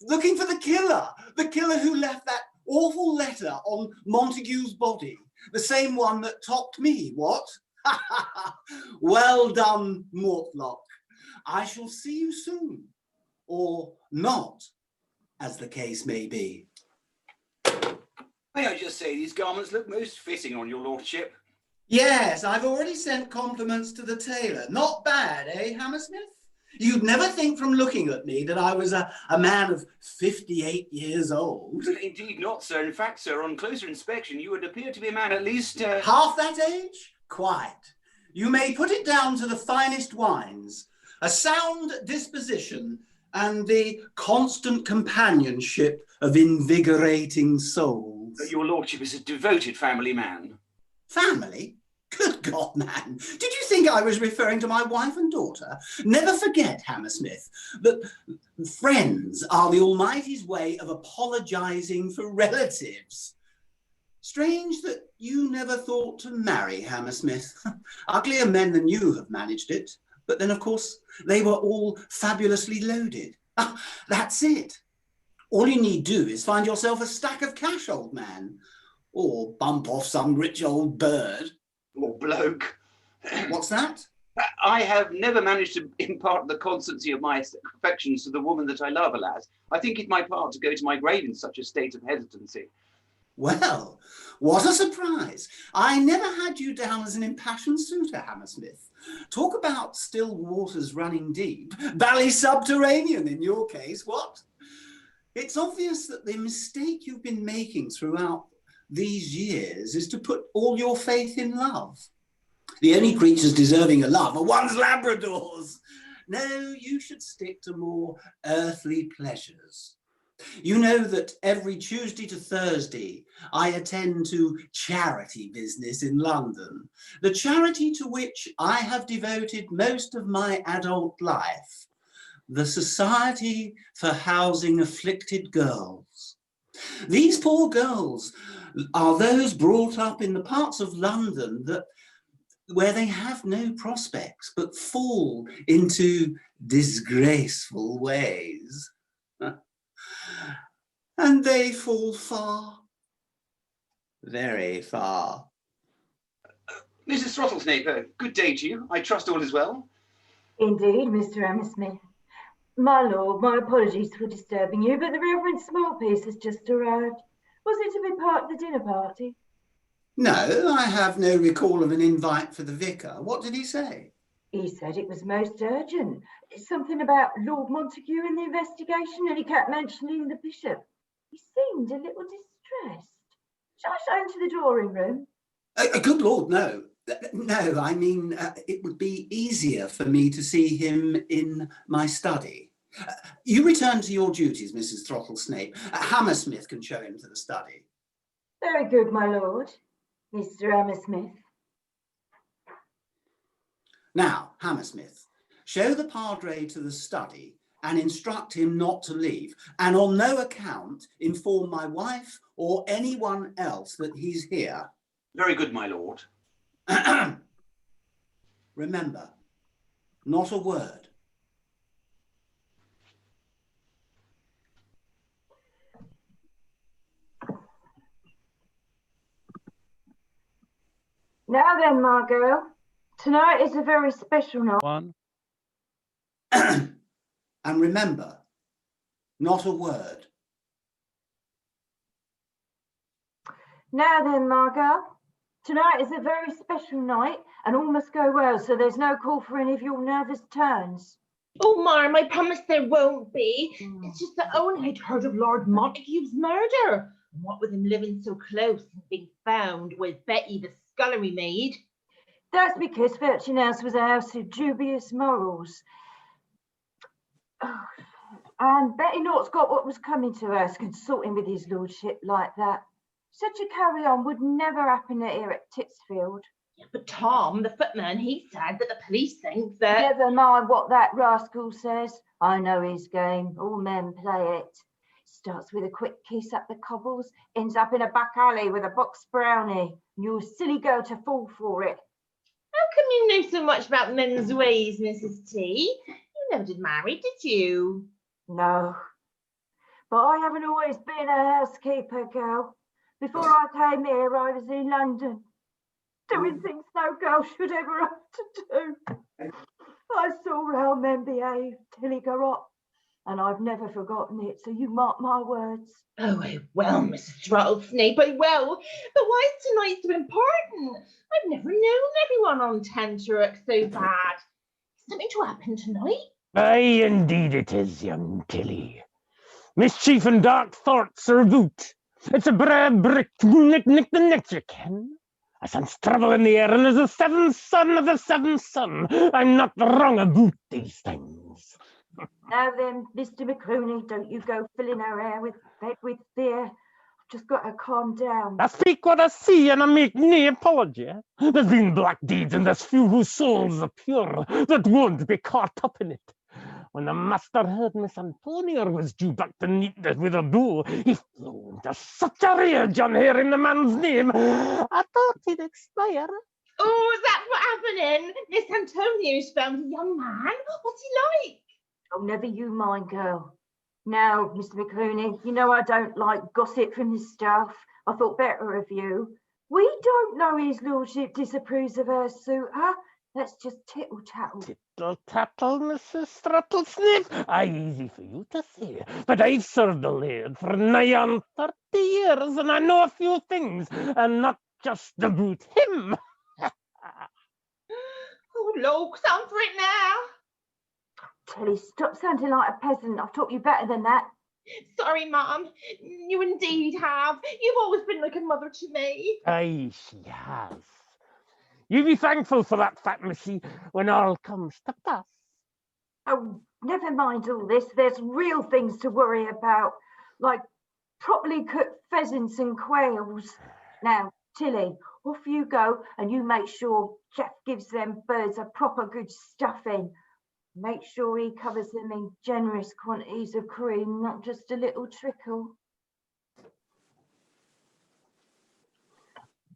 looking for the killer who left that awful letter on Montague's body, the same one that topped me, what? Well done, Mortlock. I shall see you soon, or not, as the case may be. May I just say, these garments look most fitting on your lordship. Yes, I've already sent compliments to the tailor. Not bad, eh, Hammersmith? You'd never think from looking at me that I was a man of 58 years old. Indeed not, sir. In fact, sir, on closer inspection, you would appear to be a man at least... Half that age? Quite. You may put it down to the finest wines, a sound disposition, and the constant companionship of invigorating souls. Your lordship is a devoted family man. Family? Good God, man. Did you think I was referring to my wife and daughter? Never forget, Hammersmith, that friends are the Almighty's way of apologising for relatives. Strange that you never thought to marry, Hammersmith. Uglier men than you have managed it. But then, of course, they were all fabulously loaded. That's it. All you need do is find yourself a stack of cash, old man. Or bump off some rich old bird. Or bloke. What's that? I have never managed to impart the constancy of my affections to the woman that I love, alas. I think it my part to go to my grave in such a state of hesitancy. Well, what a surprise. I never had you down as an impassioned suitor, Hammersmith. Talk about still waters running deep. Bally subterranean in your case, what? It's obvious that the mistake you've been making throughout these years is to put all your faith in love. The only creatures deserving of love are one's Labradors. No, you should stick to more earthly pleasures. You know that every Tuesday to Thursday I attend to charity business in London, the charity to which I have devoted most of my adult life, the Society for Housing Afflicted Girls. These poor girls are those brought up in the parts of London where they have no prospects but fall into disgraceful ways. And they fall far, very far. Mrs. Throttlesnake, good day to you. I trust all is well. Indeed, Mr. Hammersmith. My lord, my apologies for disturbing you, but the Reverend Smallpiece has just arrived. Was it to be part of the dinner party? No, I have no recall of an invite for the vicar. What did he say? He said it was most urgent. It's something about Lord Montague and the investigation, and he kept mentioning the bishop. He seemed a little distressed. Shall I show him to the drawing room? Good Lord, no. No, I mean, it would be easier for me to see him in my study. You return to your duties, Mrs. Throttlesnake. Hammersmith can show him to the study. Very good, my lord. Mr. Hammersmith. Now, Hammersmith, show the Padre to the study and instruct him not to leave, and on no account inform my wife or anyone else that he's here. Very good, my lord. Remember, not a word. Now then, my girl, tonight is a very special night. One. And remember, not a word. Now then, my girl, tonight is a very special night and all must go well, so there's no call for any of your nervous turns. Oh, Marm, I promise there won't be. It's just that Owen had heard of Lord Montague's murder. And what with him living so close and being found with Betty, the scullery maid. That's because Firchin House was a house of dubious morals. Oh, and Betty Nort's got what was coming to us, consorting with his lordship like that. Such a carry-on would never happen here at Titsfield. Yeah, but Tom, the footman, he said that the police think that... Never mind what that rascal says. I know his game. All men play it. Starts with a quick kiss up the cobbles, ends up in a back alley with a box brownie. You're a silly girl to fall for it. How come you know so much about men's ways, Mrs. T? You never did marry, did you? No, But I haven't always been a housekeeper, girl. Before I came here, I was in London, doing things no girl should ever have to do. I saw how men behave till he got up, and I've never forgotten it, so you mark my words. Oh, I will, Mrs. Rattlesnake, I will. But why is tonight so important? I've never known everyone on Tantric so bad. Is something to happen tonight? Aye, indeed it is, young Tilly. Mischief and dark thoughts are aboot. It's a bra brick nick the next you can. I sense trouble in the air, and as the seventh son of the seventh son, I'm not wrong about these things. Now then, Mr. McClooney, don't you go filling her hair with fear. I've just got to calm down. I speak what I see, and I make no apology. There's been black deeds, and there's few whose souls are pure that won't be caught up in it. When the master heard Miss Antonia was due back to Neatness with a bow, he flew into such a rage on hearing the man's name, I thought he'd expire. Oh, is that what happening? Miss Antonio's found a young man. What's he like? Oh, never you mind, girl. Now, Mr. McClooney, you know I don't like gossip from this stuff. I thought better of you. We don't know his lordship disapproves of her suitor. Let's just tittle-tattle. Tittle-tattle, Mrs. Rattlesnake? Aye, easy for you to say, but I've served the laird for nigh on 30 years, and I know a few things, and not just about him. Oh, Lord, I'm for it now. Tilly, stop sounding like a peasant. I've taught you better than that. Sorry, Mum. You indeed have. You've always been like a mother to me. Aye, she has. You be thankful for that, fat missy, when all comes to pass. Oh, never mind all this. There's real things to worry about, like properly cooked pheasants and quails. Now, Tilly, off you go, and you make sure Jeff gives them birds a proper good stuffing. Make sure he covers them in generous quantities of cream, not just a little trickle.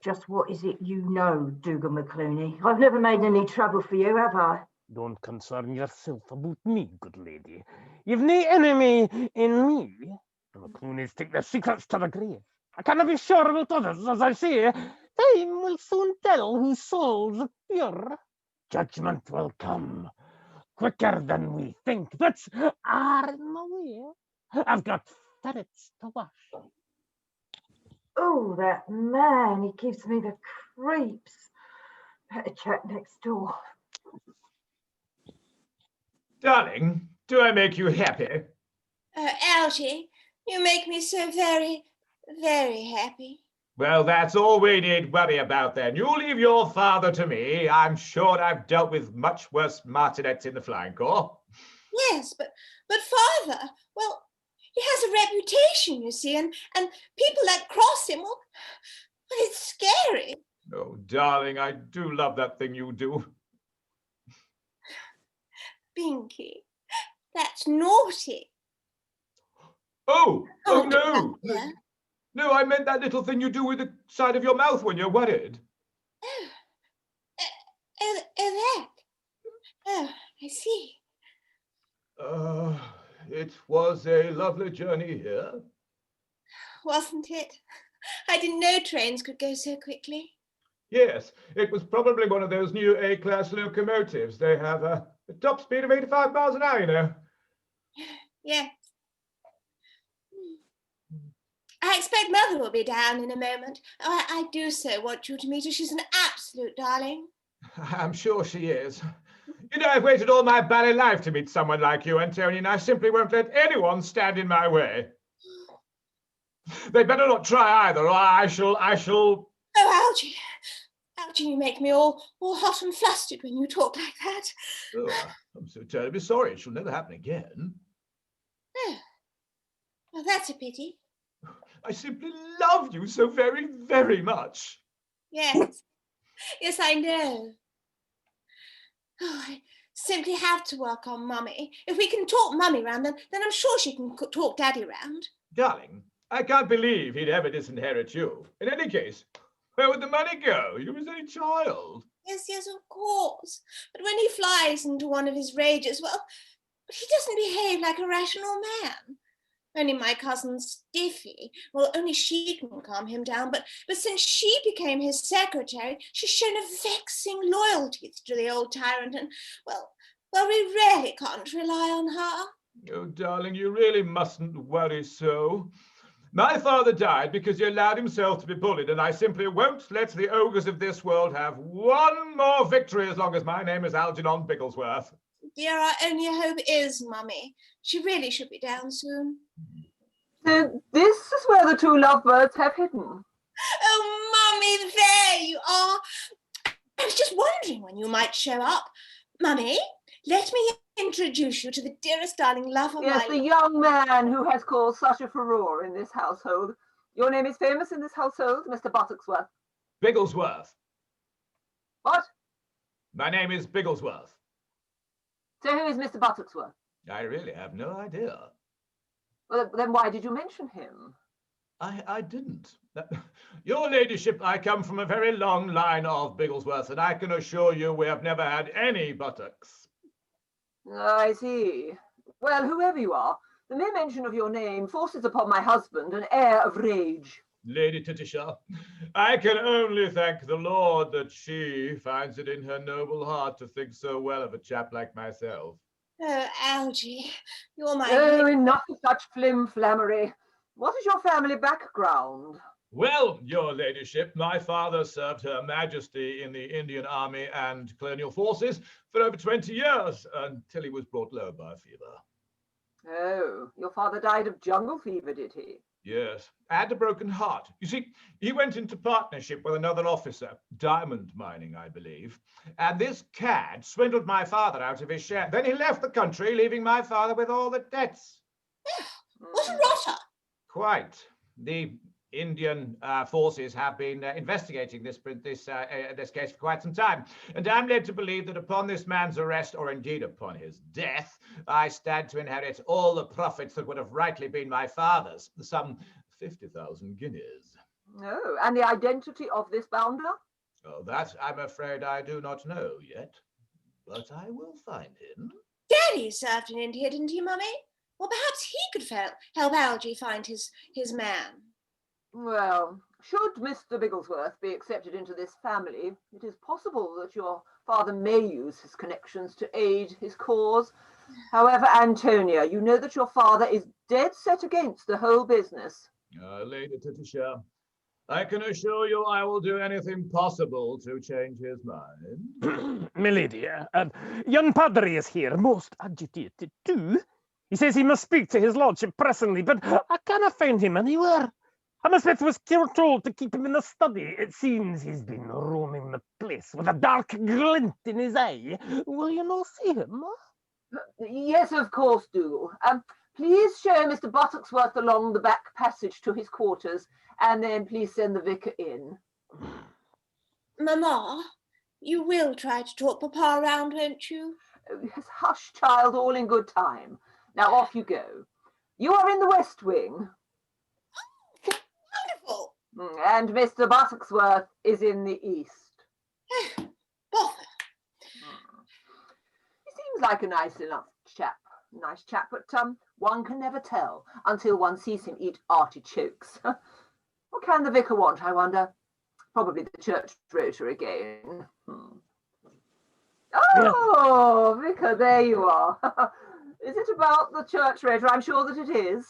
Just what is it you know, Dougal McClooney? I've never made any trouble for you, have I? Don't concern yourself about me, good lady. You've no enemy in me. The McClooneys take their secrets to the grave. I cannot be sure about others, as I say. Time will soon tell whose souls are pure. Judgment will come quicker than we think, but are in my way. I've got ferrets to wash. Oh, that man, he gives me the creeps. Better check next door. Darling, do I make you happy? Algy, you make me so very, very happy. Well, that's all we need worry about then. You leave your father to me. I'm sure I've dealt with much worse martinets in the Flying Corps. Yes, but father, well, he has a reputation, you see, and people that cross him, well, it's scary. Oh, darling, I do love that thing you do. Binky, that's naughty. Oh no. Yeah. No, I meant that little thing you do with the side of your mouth when you're worried. Oh, that. Oh, I see. It was a lovely journey here. Wasn't it? I didn't know trains could go so quickly. Yes, it was probably one of those new A-class locomotives. They have a top speed of 85 miles an hour, you know. Yes. I expect Mother will be down in a moment. Oh, I do so want you to meet her. She's an absolute darling. I'm sure she is. You know, I've waited all my bally life to meet someone like you, Antonia, and I simply won't let anyone stand in my way. They better not try either, or I shall... Oh, Algy, you make me all hot and flustered when you talk like that. Oh, I'm so terribly sorry. It shall never happen again. Oh, well, that's a pity. I simply love you so very, very much. Yes, yes, I know. Oh, I simply have to work on Mummy. If we can talk Mummy round, then I'm sure she can talk Daddy round. Darling, I can't believe he'd ever disinherit you. In any case, where would the money go? You was a child. Yes, of course. But when he flies into one of his rages, well, he doesn't behave like a rational man. Only my cousin Stiffy. Well, only she can calm him down, but since she became his secretary, she's shown a vexing loyalty to the old tyrant, and, well, we really can't rely on her. Oh, darling, you really mustn't worry so. My father died because he allowed himself to be bullied, and I simply won't let the ogres of this world have one more victory as long as my name is Algernon Bigglesworth. Dear, our only hope is Mummy. She really should be down soon. So this is where the two lovebirds have hidden. Oh, Mummy, there you are. I was just wondering when you might show up. Mummy, let me introduce you to the dearest darling love of Yes, my the young man who has caused such a furore in this household. Your name is famous in this household, Mr. Buttocksworth. Bigglesworth. What? My name is Bigglesworth. So who is Mr. Buttocksworth? I really have no idea. Well, then why did you mention him? I didn't. Your ladyship, I come from a very long line of Bigglesworth, and I can assure you we have never had any buttocks. I see. Well, whoever you are, the mere mention of your name forces upon my husband an air of rage. Lady Titisha, I can only thank the Lord that she finds it in her noble heart to think so well of a chap like myself. Oh, Algy, you're my... Oh, enough of such flim-flammery. What is your family background? Well, your ladyship, my father served Her Majesty in the Indian Army and colonial forces for over 20 years, until he was brought low by fever. Oh, your father died of jungle fever, did he? Yes, and a broken heart. You see, he went into partnership with another officer, diamond mining, I believe, and this cad swindled my father out of his share. Then he left the country, leaving my father with all the debts. What a rotter! Quite. The Indian forces have been investigating this case for quite some time, and I'm led to believe that upon this man's arrest, or indeed upon his death, I stand to inherit all the profits that would have rightly been my father's, some 50,000 guineas. Oh, and the identity of this bounder? Oh, that I'm afraid I do not know yet, but I will find him. Daddy served in India, didn't he, Mummy? Well, perhaps he could help Algy find his man. Well, should Mr. Bigglesworth be accepted into this family, it is possible that your father may use his connections to aid his cause. However, Antonia, you know that your father is dead set against the whole business. Lady Titisha, I can assure you I will do anything possible to change his mind. Milady, young Padre is here, most agitated too. He says he must speak to his lordship presently, but I cannot find him anywhere. Hammersmith was told to keep him in the study. It seems he's been roaming the place with a dark glint in his eye. Will you not see him? Yes, of course, do. Please show Mr. Buttocksworth along the back passage to his quarters, and then please send the vicar in. Mamma, you will try to talk Papa around, won't you? Oh, yes, hush, child, all in good time. Now off you go. You are in the West Wing. Wonderful. And Mr. Buttocksworth is in the East. Bother. He seems like a nice enough chap. Nice chap, but one can never tell until one sees him eat artichokes. What can the vicar want, I wonder? Probably the church rota again. Oh, vicar, there you are. Is it about the church rota? I'm sure that it is.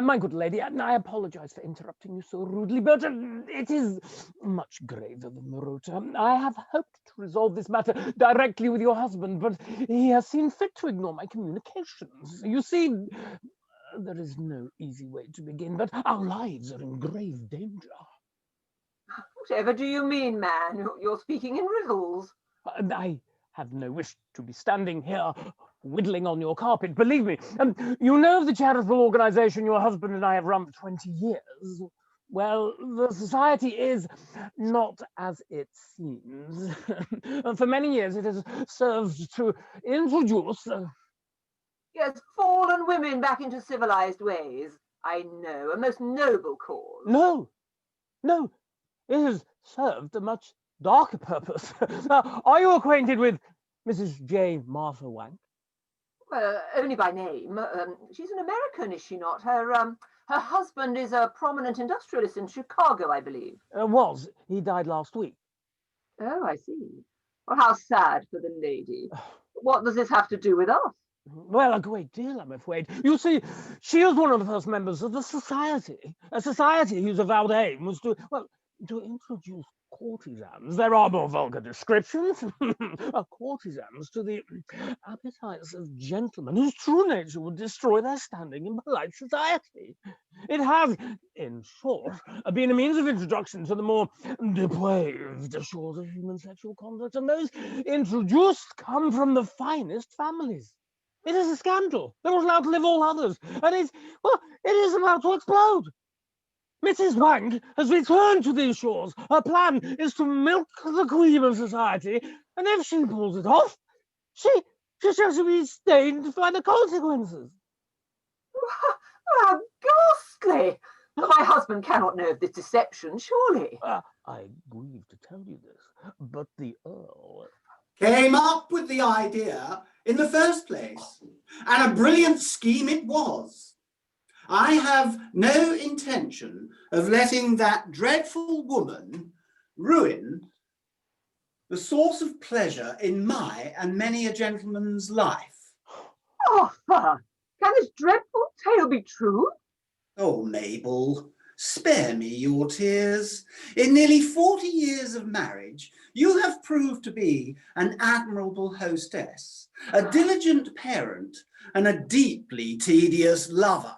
My good lady, I apologize for interrupting you so rudely, but it is much graver than the rota. I have hoped to resolve this matter directly with your husband, but he has seen fit to ignore my communications. You see, there is no easy way to begin, but our lives are in grave danger. Whatever do you mean, man? You're speaking in riddles. I have no wish to be standing here whittling on your carpet, believe me. You know of the charitable organization your husband and I have run for 20 years. Well, the society is not as it seems. For many years it has served to introduce... Yes, fallen women back into civilized ways. I know, a most noble cause. No, it has served a much darker purpose. Are you acquainted with Mrs. J. Martha Wank? Well, only by name. She's an American, is she not? Her husband is a prominent industrialist in Chicago, I believe. Was. He died last week. Oh, I see. Well, how sad for the lady. What does this have to do with us? Well, a great deal, I'm afraid. You see, she was one of the first members of the society. A society whose avowed aim was to introduce courtesans. There are more vulgar descriptions. Courtesans to the appetites of gentlemen whose true nature would destroy their standing in polite society. It has, in short, been a means of introduction to the more depraved shores of human sexual conduct, and those introduced come from the finest families. It is a scandal. They will outlive all others, and it is about to explode. Mrs. Wang has returned to these shores. Her plan is to milk the cream of society, and if she pulls it off, she shall be stained by the consequences. How ghastly! My husband cannot know of this deception, surely. I grieve to tell you this, but the Earl came up with the idea in the first place, and a brilliant scheme it was. I have no intention of letting that dreadful woman ruin the source of pleasure in my and many a gentleman's life. Arthur, can this dreadful tale be true? Oh, Mabel, spare me your tears. In nearly 40 years of marriage, you have proved to be an admirable hostess, a diligent parent, and a deeply tedious lover.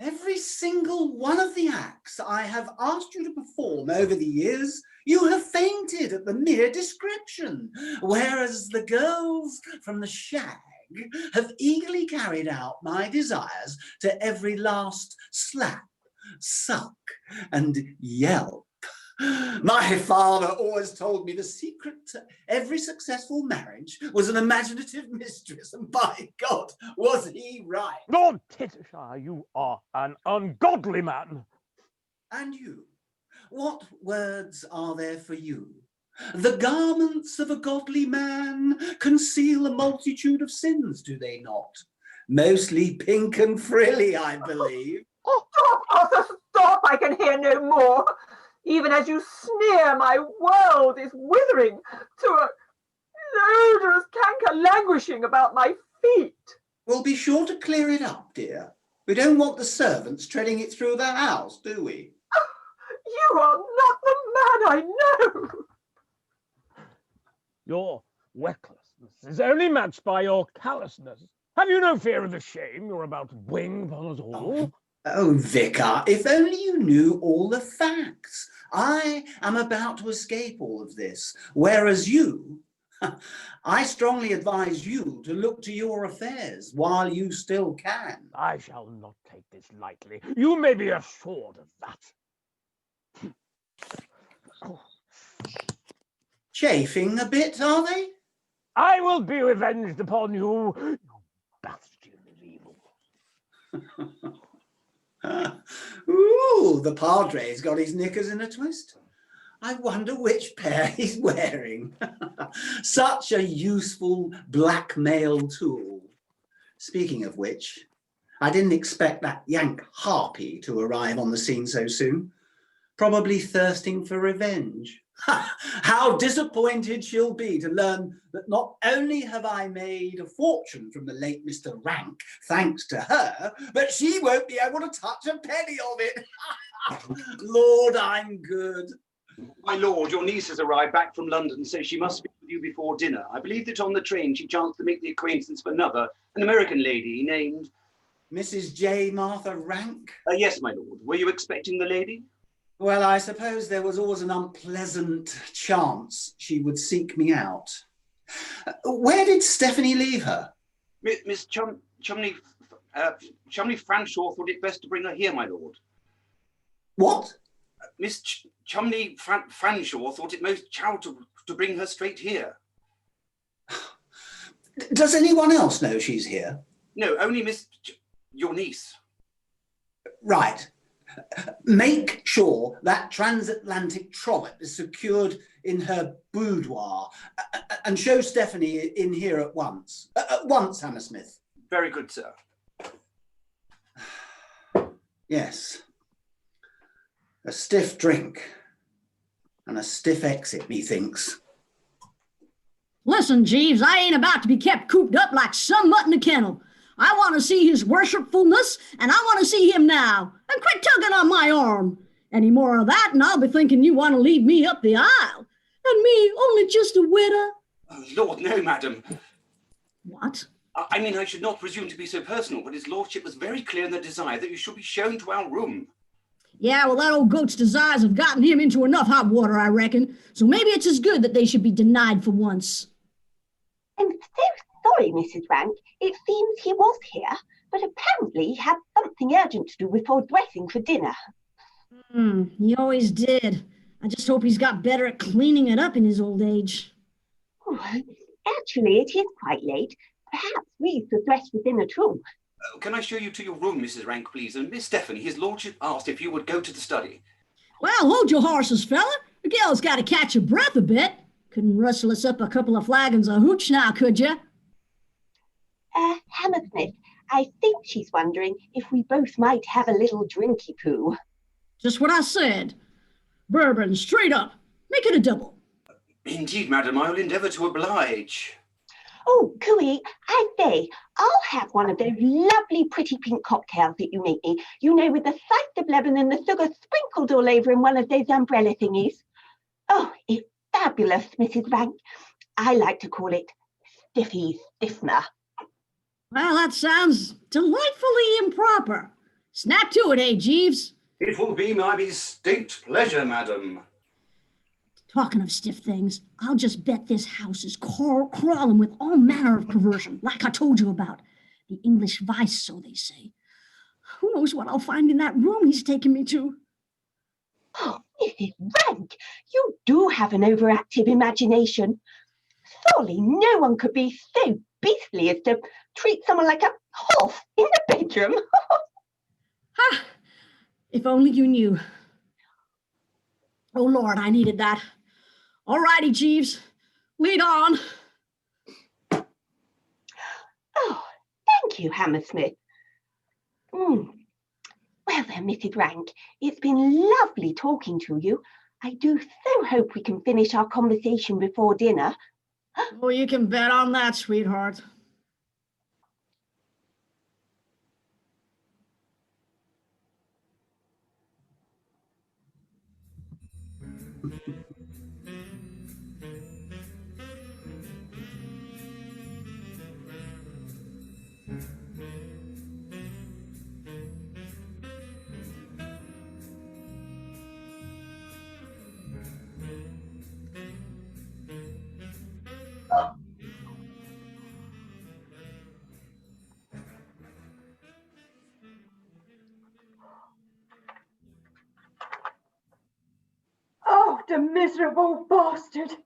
Every single one of the acts I have asked you to perform over the years, you have fainted at the mere description, whereas the girls from the Shag have eagerly carried out my desires to every last slap, suck, and yelp. My father always told me the secret to every successful marriage was an imaginative mistress, and by God, was he right. Lord Tittershire, you are an ungodly man. And you, what words are there for you? The garments of a godly man conceal a multitude of sins, do they not? Mostly pink and frilly, I believe. Oh, Arthur, stop! I can hear no more. Even as you sneer, my world is withering to a odorous canker languishing about my feet. We'll be sure to clear it up, dear. We don't want the servants treading it through the house, do we? You are not the man I know. Your recklessness is only matched by your callousness. Have you no fear of the shame you're about to bring upon us all? Oh, Vicar, if only you knew all the facts. I am about to escape all of this, whereas you, I strongly advise you to look to your affairs while you still can. I shall not take this lightly. You may be assured of that. Chafing a bit, are they? I will be revenged upon you, you bastion of evil. Ooh, the Padre's got his knickers in a twist. I wonder which pair he's wearing. Such a useful blackmail tool. Speaking of which, I didn't expect that Yank harpy to arrive on the scene so soon. Probably thirsting for revenge. How disappointed she'll be to learn that not only have I made a fortune from the late Mr. Rank, thanks to her, but she won't be able to touch a penny of it. Lord, I'm good. My lord, your niece has arrived back from London, so she must speak with you before dinner. I believe that on the train she chanced to make the acquaintance of another, an American lady named... Mrs. J. Martha Rank? Yes, my lord. Were you expecting the lady? Well, I suppose there was always an unpleasant chance she would seek me out. Where did Stephanie leave her? Miss Cholmondeley Fanshawe thought it best to bring her here, my lord. What? Miss Cholmondeley Fanshawe thought it most charitable to bring her straight here. Does anyone else know she's here? No, only your niece. Right. Make sure that transatlantic trollop is secured in her boudoir, and show Stephanie in here at once. At once, Hammersmith. Very good, sir. Yes. A stiff drink and a stiff exit, methinks. Listen, Jeeves, I ain't about to be kept cooped up like some mutt in a kennel. I want to see his worshipfulness, and I want to see him now. And quit tugging on my arm. Any more of that, and I'll be thinking you want to lead me up the aisle. And me, only just a widow. Oh, Lord, no, madam. What? I mean, I should not presume to be so personal, but his lordship was very clear in the desire that you should be shown to our room. Yeah, well, that old goat's desires have gotten him into enough hot water, I reckon. So maybe it's as good that they should be denied for once. I'm so sorry, Mrs. Rank. It seems he was here, but apparently he had something urgent to do before dressing for dinner. He always did. I just hope he's got better at cleaning it up in his old age. Oh, actually, it is quite late. Perhaps we should dress for dinner too. Can I show you to your room, Mrs. Rank, please? And Miss Stephanie, his lordship asked if you would go to the study. Well, hold your horses, fella. The gal's got to catch her breath a bit. Couldn't rustle us up a couple of flagons of hooch now, could you? Hammersmith, I think she's wondering if we both might have a little drinky-poo. Just what I said. Bourbon, straight up. Make it a double. Indeed, madam, I will endeavour to oblige. Oh, Cooey, I say, I'll have one of those lovely pretty pink cocktails that you make me. You know, with the slice of lemon and the sugar sprinkled all over in one of those umbrella thingies. Oh, it's fabulous, Mrs. Rank. I like to call it Stiffy Stiffner. Well, that sounds delightfully improper. Snap to it, eh, Jeeves? It will be my distinct pleasure, madam. Talking of stiff things, I'll just bet this house is crawling with all manner of perversion, like I told you about. The English vice, so they say. Who knows what I'll find in that room he's taken me to? Oh, Mrs. Rank, you do have an overactive imagination. Surely no one could be so beastly as to treat someone like a horse in the bedroom. Ha! If only you knew. Oh, Lord, I needed that. All righty, Jeeves. Lead on. Oh, thank you, Hammersmith. Well then, Mrs. Rank, it's been lovely talking to you. I do so hope we can finish our conversation before dinner. Oh, you can bet on that, sweetheart. Oh, the miserable bastard! 20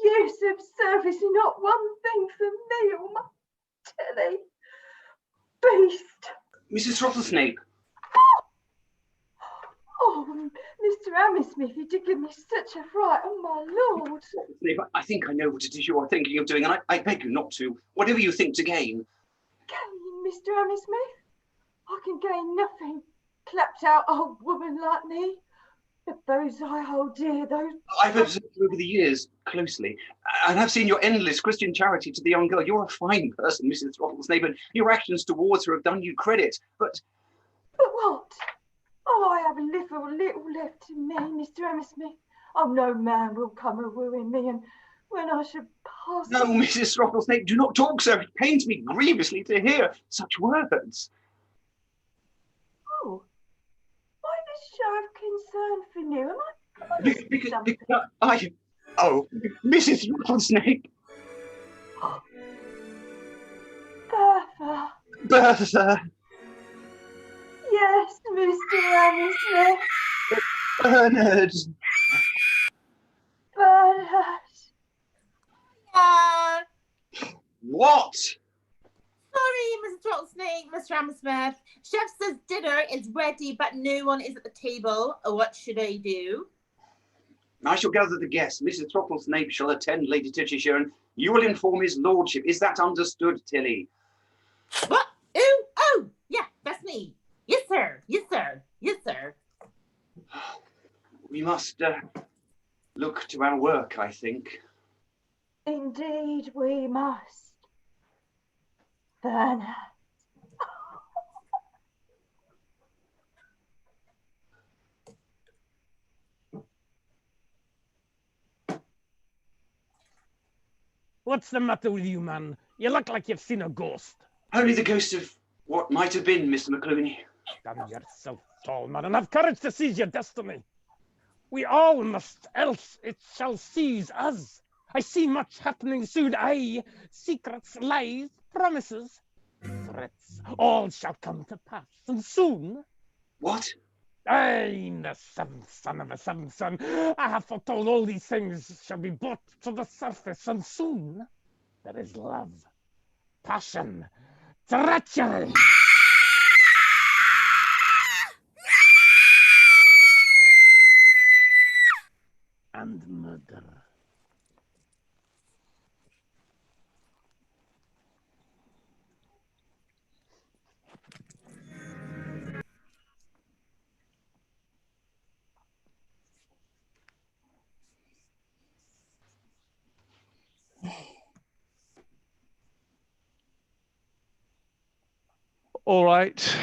years of service and not one thing for me or my telly. Beast! Mrs. Throttlesnape. Oh, Mr. Hammersmith, you did give me such a fright, oh my lord. Throttlesnape, I think I know what it is you are thinking of doing, and I beg you not to. Whatever you think to gain. Gain, Mr. Hammersmith? I can gain nothing. Clapped out old woman like me. But those I hold dear, those... I've observed you over the years closely, and I've seen your endless Christian charity to the young girl. You're a fine person, Mrs. Throttlesnape, and your actions towards her have done you credit, but... But what? Oh, I have little left in me, Mr. Hammersmith. Oh, no man will come a wooing me, and when I should pass... No, Mrs. Throttlesnape, do not talk so. It pains me grievously to hear such words. Oh, why this show of concern for you? Am I missing something? Oh, Mrs. Rattlesnake. Bertha. Bertha. Yes, Mr. Hammersmith. Bernard. Bernard. What? Sorry, Mrs. Rattlesnake, Mr. Hammersmith. Chef says dinner is ready, but no one is at the table. What should I do? I shall gather the guests. Mrs. Throttlesnape shall attend Lady Titchisher, and you will inform his lordship. Is that understood, Tilly? What? Oh, yeah, that's me. Yes, sir. Yes, sir. Yes, sir. We must look to our work, I think. Indeed, we must. Bernard. What's the matter with you, man? You look like you've seen a ghost. Only the ghost of what might have been, Mr. McClooney. Stand yourself tall, man, and have courage to seize your destiny. We all must, else it shall seize us. I see much happening soon. Aye, secrets, lies, promises, threats, all shall come to pass, and soon. What? Aye, the seventh son of a seventh son. I have foretold all these things shall be brought to the surface, and soon there is love, passion, treachery. And murder. All right.